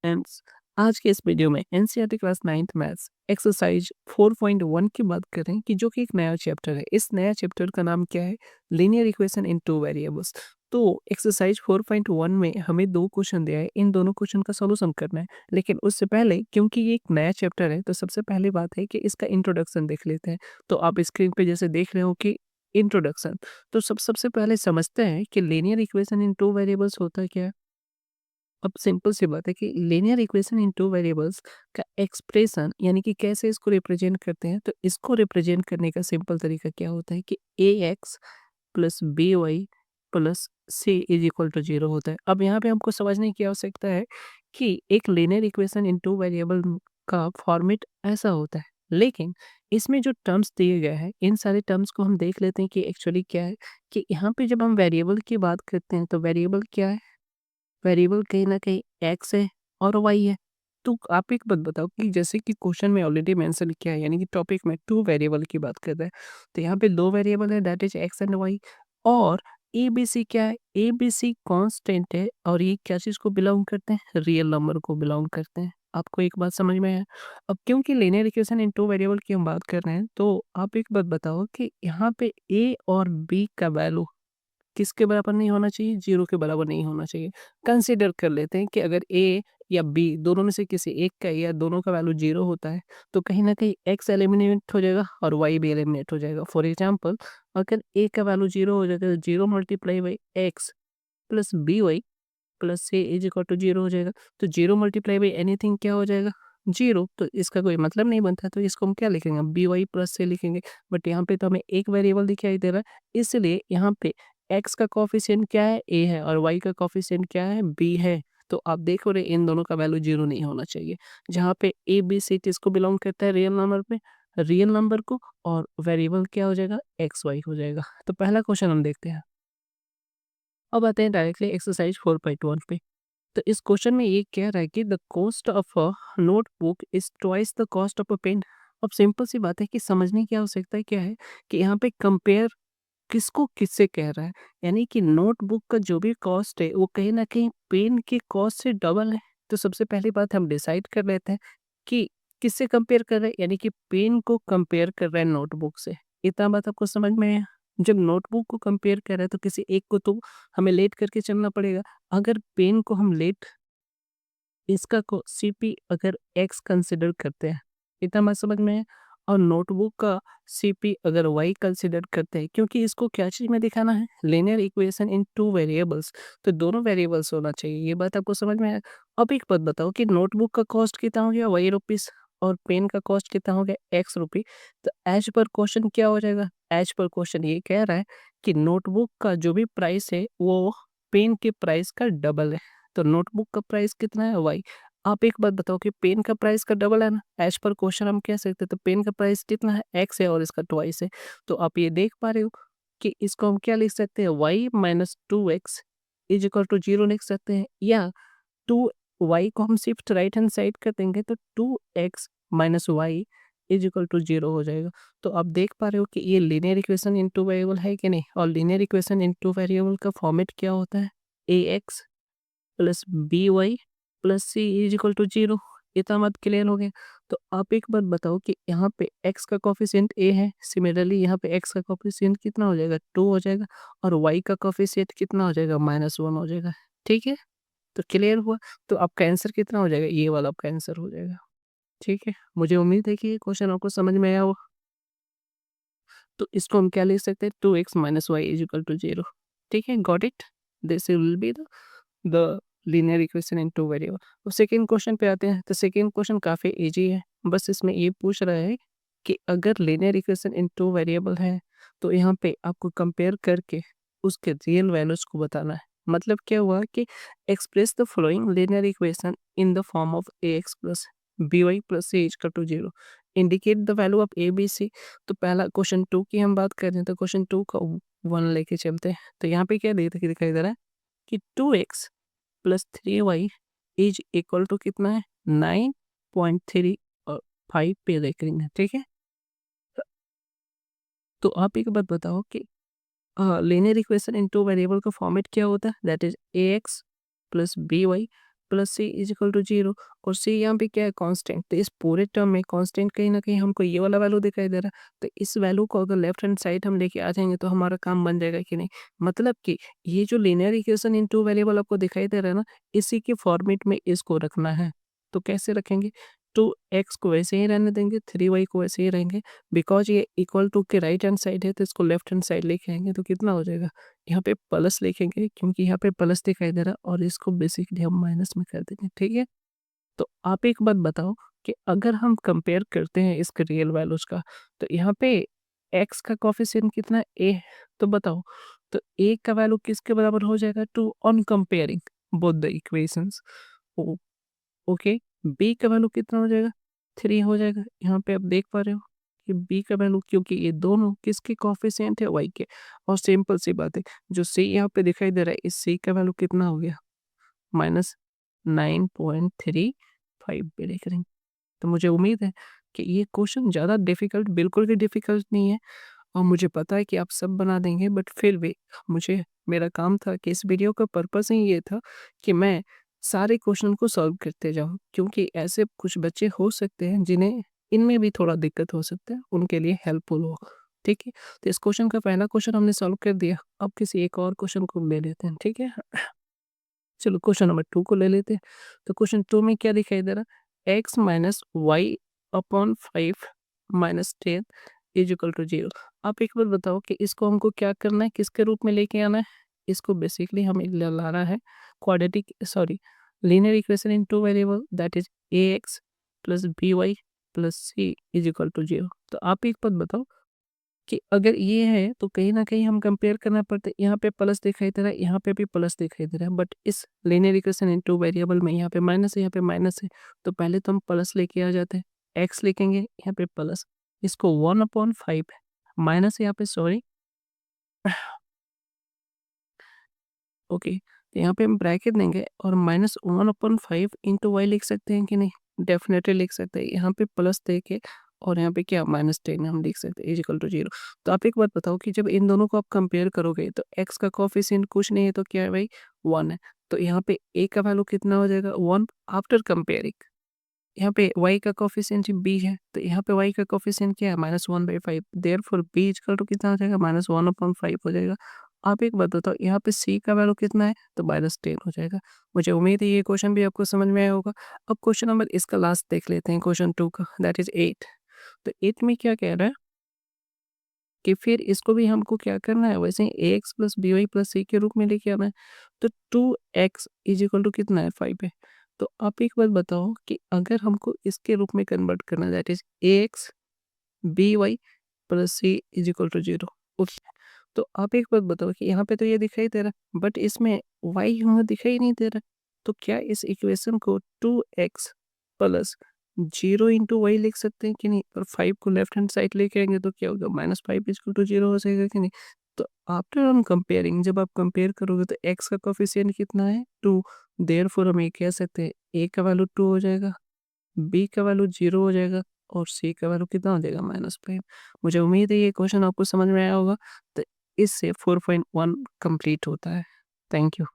Friends, आज के इस वीडियो में NCERT class 9th maths exercise 4.1 की बात करें कि जो कि एक नया चैप्टर है। इस नया चैप्टर का नाम क्या है? Linear equation in two variables. तो एक्सरसाइज 4.1 में हमें दो क्वेश्चन दिया है, इन दोनों क्वेश्चन का सॉल्यूशन करना है। लेकिन उससे पहले, क्योंकि ये एक नया चैप्टर है, तो सबसे पहली बात है कि इसका इंट्रोडक्शन देख लेते हैं। तो आप स्क्रीन पे जैसे देख रहे हो कि इंट्रोडक्शन, तो सबसे पहले समझते हैं कि linear equation in two variables होता क्या है। अब सिंपल सी बात है कि linear equation in two variables का एक्सप्रेशन यानी कि कैसे इसको रिप्रेजेंट करते हैं, तो इसको रिप्रेजेंट करने का सिंपल तरीका क्या होता है कि a x plus B Y plus C is equal to zero होता है। अब यहाँ पे हमको समझने की आवश्यकता है कि एक linear equation in two variable का फॉर्मेट ऐसा होता है, लेकिन इसमें जो टर्म्स दिए गए हैं, इन सारे टर्म्स को हम देख लेते हैं कि एक्चुअली क्या है। कि यहाँ पे जब हम वेरिएबल की बात करते हैं, तो वेरिएबल क्या है? वेरिएबल कहीं न कहीं एक्स है और वाई है। तो आप एक बात बताओ कि जैसे कि क्वेश्चन में ऑलरेडी मेंशन किया है, यानी कि टॉपिक में 2 वेरिएबल की बात कर रहे हैं। तो यहाँ पे 2 वेरिएबल है, that is X and Y. और एबीसी क्या है? एबीसी कांस्टेंट है और ये क्या चीज़ को बिलॉन्ग करते हैं? रियल नंबर को बिलॉन्ग करते हैं। आपको एक बात समझ में आया? अब क्योंकि लीनियर इक्वेशन इन 2 वेरिएबल की हम बात कर रहे हैं, तो आप एक बात बताओ कि यहाँ पे ए और बी का वैल्यू किसके बराबर नहीं होना चाहिए? 0 के बराबर नहीं होना चाहिए। कंसीडर कर लेते हैं कि अगर ए या बी दोनों में से किसी एक का या दोनों का वैल्यू 0 होता है, तो कहीं न कहीं एक्स एलिमिनेट हो जाएगा और वाई भी एलिमिनेट हो जाएगा। फॉर एग्ज़ाम्पल, अगर ए का वैल्यू 0 हो जाएगा, तो 0 multiply by X plus B Y plus C is equal to 0 हो जाएगा। तो 0 मल्टीप्लाई बाई एनीथिंग क्या हो जाएगा? 0। तो इसका कोई मतलब नहीं बनता, तो इसको हम क्या लिखेंगे? बी वाई प्लस सी लिखेंगे। बट यहाँ पे तो हमें एक वेरिएबल दिखाई दे रहा है, इसलिए यहाँ पे एक्स का कोएफ़िशिएंट क्या है? ए है और वाई का कोएफ़िशिएंट क्या है? बी है। तो आप देखो रहे इन दोनों का वैल्यू 0 नहीं होना चाहिए। जहाँ पे ए, बी, सी किसको बिलॉन्ग करता है? रियल नंबर को, और वेरिएबल क्या हो जाएगा? एक्स, वाई हो जाएगा। तो पहला क्वेश्चन हम देखते हैं। अब आते हैं डायरेक्टली एक्सरसाइज 4.1 पे। तो इस क्वेश्चन में ये कह रहा है कि the cost of a notebook is twice the cost of a pen. अब सिंपल सी बात है कि समझने की आवश्यकता क्या है कि यहाँ पे कंपेयर किसको किससे कह रहा है। यानी कि नोटबुक का जो भी कॉस्ट है वो कहीं ना कहीं पेन के कॉस्ट से डबल है। तो सबसे पहली बात हम डिसाइड कर लेते हैं कि किससे कंपेयर कर रहे हैं, यानी कि पेन को कंपेयर कर रहे हैं नोटबुक से। इतना बात आपको समझ में आया? जब नोटबुक को कंपेयर कर रहे हैं तो किसी एक को तो हमें लेट करके चलना पड़ेगा। अगर पेन को हम लेट, इसका को सीपी अगर एक्स कंसिडर करते हैं, इतना बात समझ में है। और नोटबुक का सीपी अगर वाई कंसिडर करते हैं, क्योंकि इसको क्या चीज़ में दिखाना है? Linear equation in two variables. तो दोनों वेरिएबल्स होना चाहिए। ये बात आपको समझ में आया? अब एक बात बताओ कि नोटबुक का कॉस्ट कितना हो गया? वाई रुपीस, और पेन का कॉस्ट कितना हो गया? एक्स रुपी। तो एज पर क्वेश्चन क्या हो जाएगा? एज पर क्वेश्चन ये कह रहा है कि नोटबुक का जो भी प्राइस है वो पेन के प्राइस का डबल है। तो नोटबुक का प्राइस कितना है? वाई। आप एक बात बताओ कि पेन का प्राइस का डबल है ना, एज पर क्वेश्चन हम कह सकते हैं। तो पेन का प्राइस कितना है? एक्स है और इसका ट्वाइस है। तो आप ये देख पा रहे हो कि इसको हम क्या लिख सकते हैं? Y minus two X is equal to zero लिख सकते हैं, या टू वाई को हम शिफ्ट राइट हैंड साइड कर देंगे तो two X minus Y is equal to zero हो जाएगा। तो आप देख पा रहे हो कि ये linear equation in two variable है कि नहीं। और linear equation in two variable का फॉर्मेट क्या होता है? A x plus B Y plus C is equal to zero. इतना मत क्लियर हो गया? तो आप एक बात बताओ कि यहाँ पे x का कोफिशिएंट a है, सिमिलरली यहाँ पे x का कोफिशिएंट कितना हो जाएगा? 2 हो जाएगा, और y का कोफिशिएंट कितना हो जाएगा? -1 हो जाएगा। ठीक है, तो क्लियर हुआ? तो आपका आंसर कितना हो जाएगा? ये वाला आपका आंसर हो जाएगा। ठीक है, मुझे उम्मीद है कि ये क्वेश्चन आपको समझ में आया होगा। तो इसको हम क्या लिख सकते हैं? 2x minus Y is equal to zero. ठीक है, got it? This will be the linear equation in two variable. अब सेकंड क्वेश्चन पे आते हैं। तो सेकंड क्वेश्चन काफ़ी इजी है। बस इसमें ये पूछ रहा है कि अगर linear equation in two variable है, तो यहाँ पे आपको कंपेयर करके उसके रियल वैल्यूज को बताना है। मतलब क्या हुआ कि express the following linear equation in the form of A x plus B Y plus C is equal to zero. Indicate the value of A B C. तो पहला क्वेश्चन 2 की हम बात कर रहे हैं, तो क्वेश्चन 2 का 1 लेके चलते हैं। तो यहाँ पे क्या दिखाई दे रहा है कि 2x plus 3y is equal to कितना है? 9.3 और 5 पे रेकरिंग है। ठीक है, तो आप एक बात बताओ कि linear equation in two variable का फॉर्मेट क्या होता है? That is A x plus B Y plus C is equal to 0 और सी यहाँ पे क्या है कांस्टेंट। तो इस पूरे टर्म में कांस्टेंट कहीं ना कहीं हमको ये वाला वैल्यू दिखाई दे रहा है। तो इस वैल्यू को अगर लेफ्ट हैंड साइड हम लेके आ जाएंगे तो हमारा काम बन जाएगा कि नहीं। मतलब कि ये जो linear equation in two variable आपको दिखाई दे रहा है ना, इसी के फॉर्मेट में इसको रखना है। तो कैसे रखेंगे, 2x को वैसे ही रहने देंगे, 3y को वैसे ही रहेंगे। बिकॉज ये इक्वल टू के राइट हैंड साइड है तो इसको लेफ्ट हैंड साइड लेके आएंगे तो कितना हो जाएगा, यहाँ पे प्लस लिखेंगे क्योंकि यहाँ पे प्लस दिखाई दे रहा है और इसको बेसिकली हम माइनस में कर देंगे। ठीक है, तो आप एक बात बताओ कि अगर हम कंपेयर करते हैं इसके रियल वैल्यूज का, तो यहाँ पे x का कोफिशिएंट कितना है, a है। तो बताओ, तो a का वैल्यू किसके बराबर हो जाएगा, to on comparing both the equations. Okay, b का वैल्यू कितना हो जाएगा, 3 हो जाएगा। यहाँ पे आप देख पा रहे हो कि b का वैल्यू, क्योंकि ये दोनों किसके कोफिशिएंट है, y के। और सिंपल सी बात है, जो c यहाँ पे दिखाई दे रहा है, इस c का वैल्यू कितना हो गया, -9.35 पे देख रहे हैं। तो मुझे उम्मीद है कि ये क्वेश्चन ज़्यादा डिफिकल्ट बिल्कुल भी डिफिकल्ट नहीं है और मुझे पता है कि आप सब बना देंगे, बट फिर भी मुझे, मेरा काम था कि इस वीडियो का पर्पस ही ये था कि मैं सारे क्वेश्चन को सॉल्व करते जाऊं, क्योंकि ऐसे कुछ बच्चे हो सकते हैं जिन्हें इनमें भी थोड़ा दिक्कत हो सकता है, उनके लिए हेल्पफुल हो। ठीक है, तो इस क्वेश्चन का पहला क्वेश्चन हमने सॉल्व कर दिया। अब किसी एक और क्वेश्चन को ले लेते हैं। ठीक है, चलो क्वेश्चन नंबर 2 को ले लेते हैं। तो क्वेश्चन 2 में क्या दिखाई दे रहा है, x minus y upon 5 minus 10 is equal to 0। आप एक बार बताओ कि इसको हमको क्या करना है, किसके रूप में लेके आना है। इसको बेसिकली हमें लाना है quadratic, sorry, linear equation in two variable, that is ax plus by plus c is equal to 0। तो आप एक बात बताओ कि अगर ये है तो कहीं ना कहीं हम कंपेयर करना पड़ता है। यहाँ पे प्लस दिखाई दे रहा है, यहाँ पे भी प्लस दिखाई दे रहा है, बट इस linear equation in two variable में यहाँ पे माइनस है, यहाँ पे माइनस है। तो पहले तो हम प्लस लेके आ जाते हैं, एक्स लिखेंगे, यहाँ पे प्लस, इसको 1/5 माइनस यहाँ पे, सॉरी, ओके। तो यहाँ पे हम ब्रैकेट देंगे और -1/5 इंटू वाई लिख सकते हैं कि नहीं, डेफिनेटली लिख सकते हैं। यहाँ पे प्लस दे के और यहाँ पे क्या -10 हम लिख सकते हैं इज इक्वल टू 0। तो आप एक बात बताओ कि जब इन दोनों को आप कंपेयर करोगे तो x का कोफिशिएंट कुछ नहीं है तो क्या है भाई, 1 है। तो यहाँ पे a का वैल्यू कितना हो जाएगा, 1 आफ्टर कंपेयरिंग। यहाँ पे y का कोफिशिएंट b है, तो यहाँ पे y का कोफिशिएंट क्या है, -1/5। देयरफॉर b इक्वल टू कितना हो जाएगा, -1/5 हो जाएगा। आप एक बात बताओ, यहाँ पे c का वैल्यू कितना है, तो -10 हो जाएगा। मुझे उम्मीद है ये क्वेश्चन भी आपको समझ में आया होगा। अब क्वेश्चन नंबर इसका लास्ट देख लेते हैं, क्वेश्चन 2 का, दैट इज 8। तो 8 में क्या कह रहा है कि फिर इसको भी हमको क्या करना है, वैसे ही ax plus by plus c के रूप में लेके आना है। तो 2x इज इक्वल टू कितना है, 5 है। तो आप एक बात बताओ कि अगर हमको इसके रूप में कन्वर्ट करना है, that is ax by plus c is equal to 0। तो आप एक बात बताओ कि यहाँ पे तो ये दिखाई दे रहा है बट इसमें y हमें दिखाई नहीं दे रहा। तो क्या इस इक्वेशन को 2x प्लस 0 इंटू वाई लिख सकते हैं कि नहीं, और 5 को लेफ्ट हैंड साइड लेके आएंगे तो क्या होगा, -5 इक्वल टू 0 हो जाएगा कि नहीं। तो आफ्टर ऑन कंपेयरिंग, जब आप कंपेयर करोगे तो x का कोफिशिएंट कितना है, 2। देयरफॉर हम ये कह सकते हैं a का वैल्यू 2 हो जाएगा, b का वैल्यू 0 हो जाएगा और c का वैल्यू कितना हो जाएगा, -5। मुझे उम्मीद है ये क्वेश्चन आपको समझ में आया होगा। तो इससे 4.1 कंप्लीट होता है। Thank you.